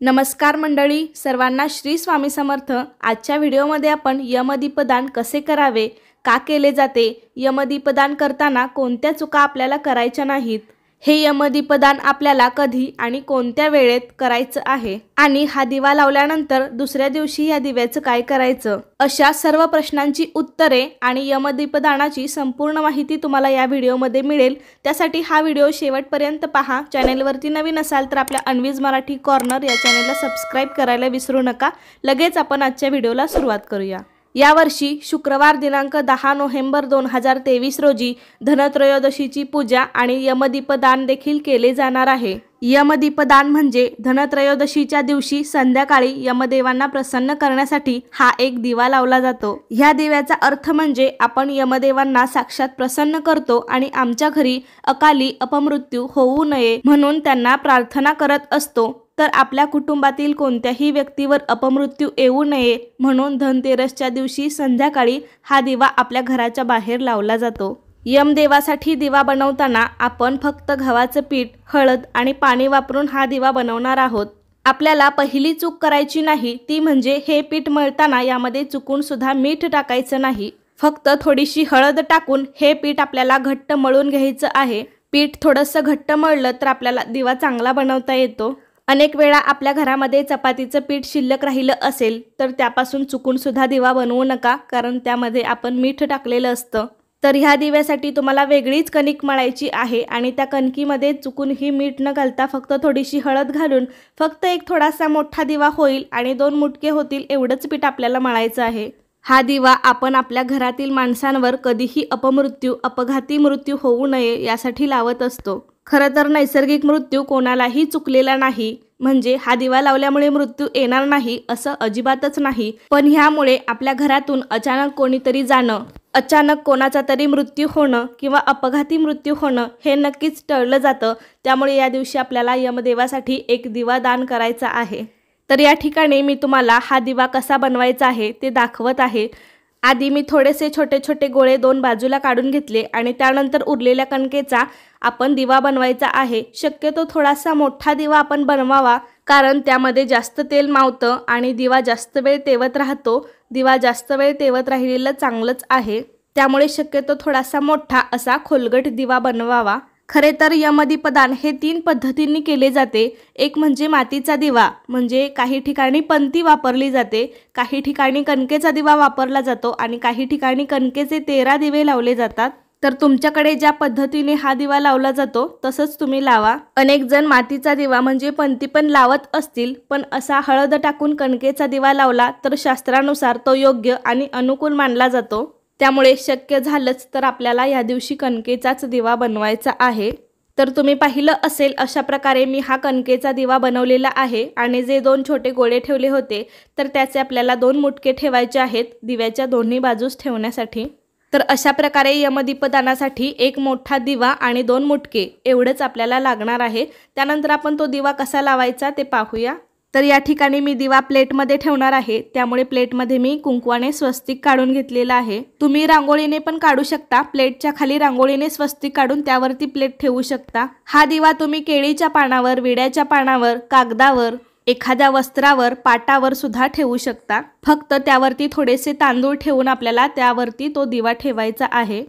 नमस्कार मंडळी, सर्वांना श्री स्वामी समर्थ। आजच्या व्हिडिओमध्ये आपण यमदीपदान कसे करावे, का केले जाते, यमदीपदान करताना कोणत्या चुका आपल्याला करायच्या नाहीत, हे यमदीपदान आपल्याला कधी आणि कोणत्या वेळेत करायचं आहे आणि हा दिवा लावल्यानंतर दुसऱ्या दिवशी या दिव्याचं काय करायचं, अशा सर्व प्रश्नांची उत्तरे आणि यमदीपदानाची संपूर्ण माहिती तुम्हाला या व्हिडिओमध्ये मिळेल। त्यासाठी हा व्हिडिओ शेवटपर्यंत पहा। चॅनलवरती नवीन असाल तर आपल्या अन्वीज मराठी कॉर्नर या चॅनलला सबस्क्राइब करायला विसरू नका। लगेच आपण आजच्या व्हिडिओला सुरुवात करूया। यावर्षी शुक्रवार दिनांक 10 नोव्हेंबर 2023 रोजी धनत्रयोदशीची पूजा आणि यमदीपदान देखील केले जाणार आहे। यमदीपदान म्हणजे धनत्रयोदशीच्या दिवशी संध्याकाळी यमदेवांना प्रसन्न करण्यासाठी हा एक दिवा लावला जातो। ह्या दिव्याचा अर्थ म्हणजे आपण यमदेवांना साक्षात प्रसन्न करतो आणि आमच्या घरी अकाली अपमृत्यू होऊ नये म्हणून त्यांना प्रार्थना करत असतो। तर आपल्या कुटुंबातील कोणत्याही व्यक्तीवर अपमृत्यू येऊ नये म्हणून धनतेरसच्या दिवशी संध्याकाळी हा दिवा आपल्या घराच्या बाहेर लावला जातो। यमदेवासाठी दिवा बनवताना आपण फक्त गव्हाचं पीठ, हळद आणि पाणी वापरून हा दिवा बनवणार आहोत। आपल्याला पहिली चूक करायची नाही ती म्हणजे हे पीठ मळताना यामध्ये चुकून सुद्धा मीठ टाकायचं नाही। फक्त थोडीशी हळद टाकून हे पीठ आपल्याला घट्ट मळून घ्यायचं आहे। पीठ थोडंसं घट्ट मळलं तर आपल्याला दिवा चांगला बनवता येतो। अनेक वेळा आपल्या घरामध्ये चपातीचं पीठ शिल्लक राहिलं असेल तर त्यापासून चुकून सुद्धा दिवा बनवू नका, कारण त्यामध्ये आपण मीठ टाकलेलं असतं। तर ह्या दिव्यासाठी तुम्हाला वेगळीच कणिक मळायची आहे आणि त्या कणकीमध्ये चुकूनही मीठ न घालता फक्त थोडीशी हळद घालून फक्त एक थोडासा मोठा दिवा होईल आणि 2 मुटके होतील एवढंच पीठ आपल्याला मळायचं आहे। हा दिवा आपण आपल्या घरातील माणसांवर कधीही अपमृत्यू, अपघाती मृत्यू होऊ नये यासाठी लावत असतो। खरं तर नैसर्गिक मृत्यू कोणालाही चुकलेला नाही, म्हणजे हा दिवा लावल्यामुळे मृत्यू येणार नाही असं अजिबातच नाही। पण ह्यामुळे आपल्या घरातून अचानक कोणीतरी जाणं, अचानक कोणाचा तरी मृत्यू होणं किंवा अपघाती मृत्यू होणं हे नक्कीच टळलं जातं। त्यामुळे या दिवशी आपल्याला यमदेवासाठी एक दिवा दान करायचा आहे। तर या ठिकाणी मी तुम्हाला हा दिवा कसा बनवायचा आहे ते दाखवत आहे। आधी मी थोडेसे छोटे छोटे गोळे 2 बाजूला काढून घेतले आणि त्यानंतर उरलेल्या कणकेचा आपण दिवा बनवायचा आहे। शक्यतो थोडासा मोठा दिवा आपण बनवावा, कारण त्यामध्ये जास्त तेल मावतं आणि दिवा जास्त वेळ तेवत राहतो। दिवा जास्त वेळ तेवत राहिलेलं चांगलंच आहे, त्यामुळे शक्यतो थोडासा मोठा असा खोलगट दिवा बनवावा। खरे तर यमदीपदान हे 3 पद्धतींनी केले जाते। एक म्हणजे मातीचा दिवा, म्हणजे काही ठिकाणी पंती वापरली जाते, काही ठिकाणी कणकेचा दिवा वापरला जातो आणि काही ठिकाणी कणकेचे 13 दिवे लावले जातात। तर तुमच्याकडे ज्या पद्धतीने हा दिवा लावला जातो तसंच तुम्ही लावा। अनेक जण मातीचा दिवा म्हणजे पंती पण लावत असतील, पण असा हळद टाकून कणकेचा दिवा लावला तर शास्त्रानुसार तो योग्य आणि अनुकूल मानला जातो। त्यामुळे शक्य झालंच तर आपल्याला या दिवशी कणकेचाच दिवा बनवायचा आहे। तर तुम्ही पाहिलं असेल अशा प्रकारे मी हा कणकेचा दिवा बनवलेला आहे आणि जे 2 छोटे गोळे ठेवले होते तर त्याचे आपल्याला 2 मुटके ठेवायचे आहेत दिव्याच्या दोन्ही बाजूस ठेवण्यासाठी। तर अशा प्रकारे यमदीपदानासाठी एक मोठा दिवा आणि 2 मुटके एवढंच आपल्याला लागणार आहे। त्यानंतर आपण तो दिवा कसा लावायचा ते पाहूया। तर या ठिकाणी मी दिवा प्लेटमध्ये ठेवणार आहे, त्यामुळे प्लेटमध्ये मी कुंकवाने स्वस्तिक काढून घेतलेला आहे। तुम्ही रांगोळीने पण काढू शकता, प्लेटच्या खाली रांगोळीने स्वस्तिक काढून त्यावरती प्लेट ठेवू शकता। हा दिवा तुम्ही केळीच्या पानावर, विड्याच्या पानावर, कागदावर, एखाद्या वस्त्रावर, पाटावर सुद्धा ठेवू शकता। फक्त त्यावरती थोडेसे तांदूळ ठेवून आपल्याला त्यावरती तो दिवा ठेवायचा आहे।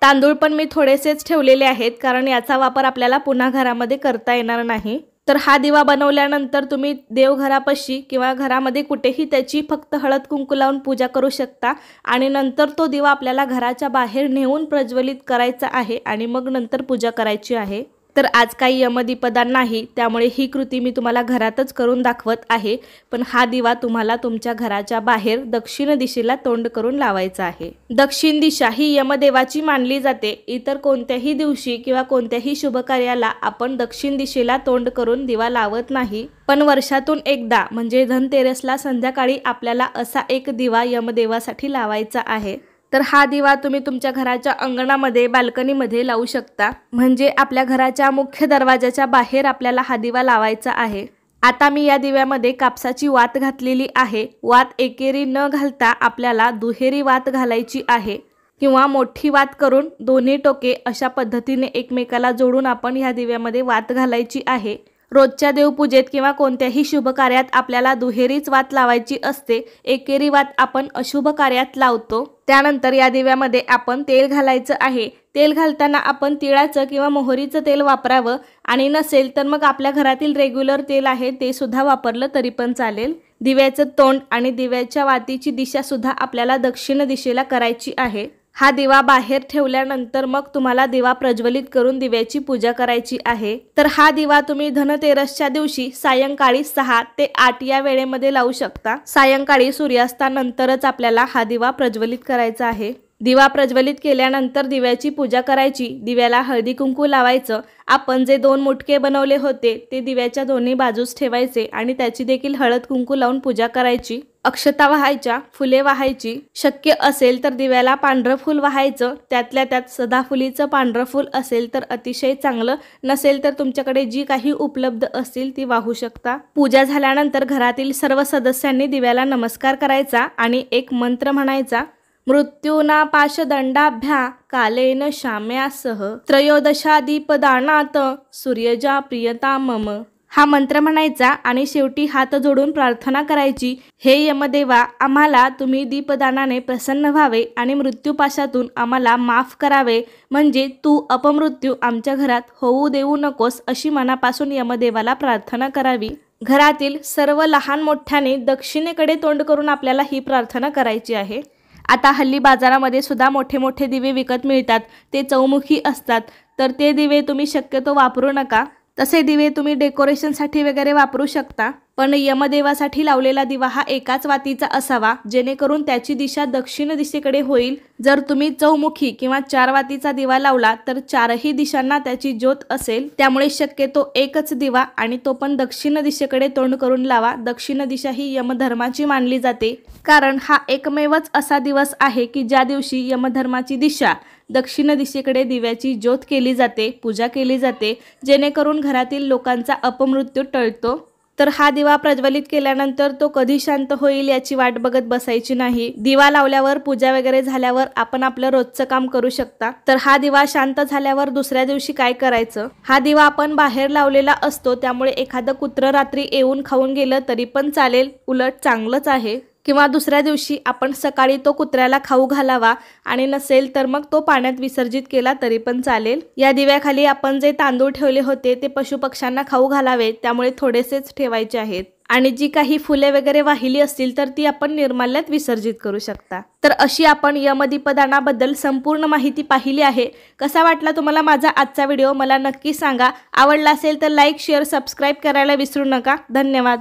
तांदूळ पण मी थोडेसेच ठेवलेले आहेत, कारण याचा वापर आपल्याला पुन्हा घरामध्ये करता येणार नाही। तर हा दिवा बनवल्यानंतर तुम्ही देवघरापाशी किंवा घरामध्ये कुठेही त्याची फक्त हळद कुंकू लावून पूजा करू शकता आणि नंतर तो दिवा आपल्याला घराच्या बाहेर नेऊन प्रज्वलित करायचा आहे आणि मग नंतर पूजा करायची आहे। तर आज काही यमदीपदान नाही, त्यामुळे ही कृती मी तुम्हाला घरातच करून दाखवत आहे। पण हा दिवा तुम्हाला तुमच्या घराच्या बाहेर दक्षिण दिशेला तोंड करून लावायचा आहे। दक्षिण दिशा ही यमदेवाची मानली जाते। इतर कोणत्याही दिवशी किंवा कोणत्याही शुभ कार्याला आपण दक्षिण दिशेला तोंड करून दिवा लावत नाही, पण वर्षातून एकदा म्हणजे धनतेरसला संध्याकाळी आपल्याला असा एक दिवा यमदेवासाठी लावायचा आहे। तर हा दिवा तुम्ही तुमच्या घराच्या अंगणामध्ये, बाल्कनीमध्ये लावू शकता, म्हणजे आपल्या घराच्या मुख्य दरवाजाच्या बाहेर आपल्याला हा दिवा लावायचा आहे। आता मी या दिव्यामध्ये कापसाची वात घातलेली आहे। वात एकेरी न घालता आपल्याला दुहेरी वात घालायची आहे किंवा मोठी वात करून दोन्ही टोके अशा पद्धतीने एकमेकाला जोडून आपण ह्या दिव्यामध्ये वात घालायची आहे। रोजच्या देवपूजेत किंवा कोणत्याही शुभ कार्यात आपल्याला दुहेरीच वात लावायची असते. एकेरी वात आपण अशुभ कार्यात लावतो. त्यानंतर या दिव्यामध्ये आपण तेल घालायचं आहे. तेल घालताना आपण तिळाचं किंवा मोहरीचं तेल वापरावं आणि नसेल तर मग आपल्या घरातील रेग्युलर तेल आहे ते सुद्धा वापरलं तरी पण चालेल. दिव्याचं तोंड आणि दिव्याच्या वातीची दिशा सुद्धा आपल्याला दक्षिण दिशेला करायची आहे. हा दिवा बाहेर ठेवल्यानंतर मग तुम्हाला दिवा प्रज्वलित करून दिव्याची पूजा करायची आहे. तर हा दिवा तुम्ही धनतेरसच्या दिवशी सायंकाळी 6 ते 8 या वेळेमध्ये लावू शकता. सायंकाळी सूर्यास्तानंतरच आपल्याला हा दिवा प्रज्वलित करायचा आहे. दिवा प्रज्वलित केल्यानंतर दिव्याची पूजा करायची. दिव्याला हळदी कुंकू लावायचं. आपण जे 2 मुटके बनवले होते ते दिव्याच्या दोन्ही बाजूस ठेवायचे आणि त्याची देखील हळद कुंकू लावून पूजा करायची. अक्षता वाहायच्या, फुले वाहायची. शक्य असेल तर दिव्याला पांढरं फूल वाहायचं. त्यातल्या त्यात सदाफुलीचं पांढरं फूल असेल तर अतिशय चांगलं. नसेल तर तुमच्याकडे जी काही उपलब्ध असतील ती वाहू शकता. पूजा झाल्यानंतर घरातील सर्व सदस्यांनी दिव्याला नमस्कार करायचा आणि एक मंत्र म्हणायचा. मृत्यूना पाशदंडाभ्या कालेन शाम्यासह त्रयोदशा दीपदानात सूर्यजा प्रियता मम. हा मंत्र म्हणायचा आणि शेवटी हात जोडून प्रार्थना करायची. हे यमदेवा, आम्हाला तुम्ही दीपदानाने प्रसन्न व्हावे आणि मृत्यूपाशातून आम्हाला माफ करावे. म्हणजे तू अपमृत्यू आमच्या घरात होऊ देऊ नकोस अशी मनापासून यमदेवाला प्रार्थना करावी. घरातील सर्व लहान मोठ्याने दक्षिणेकडे तोंड करून आपल्याला ही प्रार्थना करायची आहे. आता हल्ली बाजारामध्ये सुद्धा मोठे मोठे दिवे विकत मिळतात. ते चौमुखी असतात. तर ते दिवे तुम्ही शक्यतो वापरू नका. तसे दिवे तुम्ही डेकोरेशनसाठी वगैरे वापरू शकता. पण यमदेवासाठी लावलेला दिवा हा एकाच वातीचा असावा जेणेकरून त्याची दिशा दक्षिण दिशेकडे होईल. जर तुम्ही चौमुखी किंवा 4 वातीचा दिवा लावला तर 4ही दिशांना त्याची ज्योत असेल. त्यामुळे शक्यतो एकच दिवा आणि तो पण दक्षिण दिशेकडे तोंड करून लावा. दक्षिण दिशा ही यमधर्माची मानली जाते. कारण हा एकमेवच असा दिवस आहे की ज्या दिवशी यमधर्माची दिशा दक्षिण दिशेकडे दिव्याची ज्योत केली जाते, पूजा केली जाते, जेणेकरून घरातील लोकांचा अपमृत्यू टळतो. तर हा दिवा प्रज्वलित केल्यानंतर तो कधी शांत होईल याची वाट बघत बसायची नाही. दिवा लावल्यावर पूजा वगैरे झाल्यावर आपण आपलं रोजचं काम करू शकता. तर हा दिवा शांत झाल्यावर दुसऱ्या दिवशी काय करायचं? हा दिवा आपण बाहेर लावलेला असतो त्यामुळे एखादं कुत्रं रात्री येऊन खाऊन गेलं तरी पण चालेल, उलट चांगलंच आहे. किंवा दुसऱ्या दिवशी आपण सकाळी तो कुत्र्याला खाऊ घालावा आणि नसेल तर मग तो पाण्यात विसर्जित केला तरी पण चालेल. या दिव्याखाली आपण जे तांदूळ ठेवले होते ते पशुपक्ष्यांना खाऊ घालावे, त्यामुळे थोडेसेच ठेवायचे आहेत. आणि जी काही फुले वगैरे वाहिली असतील तर ती आपण निर्माल्यात विसर्जित करू शकता. तर अशी आपण यमदीपदानाबद्दल संपूर्ण माहिती पाहिली आहे. कसा वाटला तुम्हाला माझा आजचा व्हिडिओ मला नक्की सांगा. आवडला असेल तर लाईक, शेअर, सबस्क्राईब करायला विसरू नका. धन्यवाद.